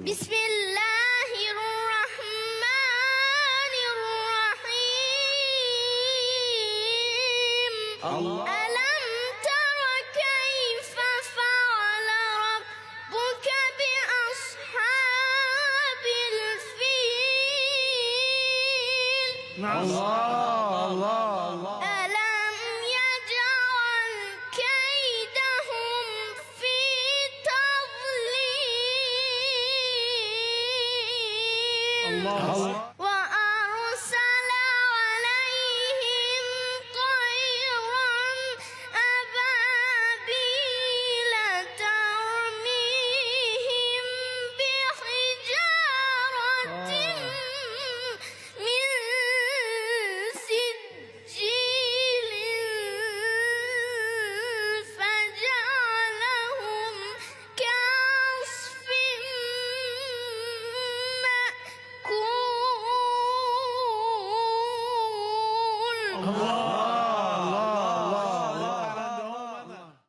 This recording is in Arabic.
بسم الله الرحمن الرحيم ألم تر كيف فعل ربك بأصحاب الفيل ألم يجعل كيدهم في تضليل وأرسل عليهم طيرا أبابيل ترميهم بحجارة من سجيل فجعلهم كعصف مأكول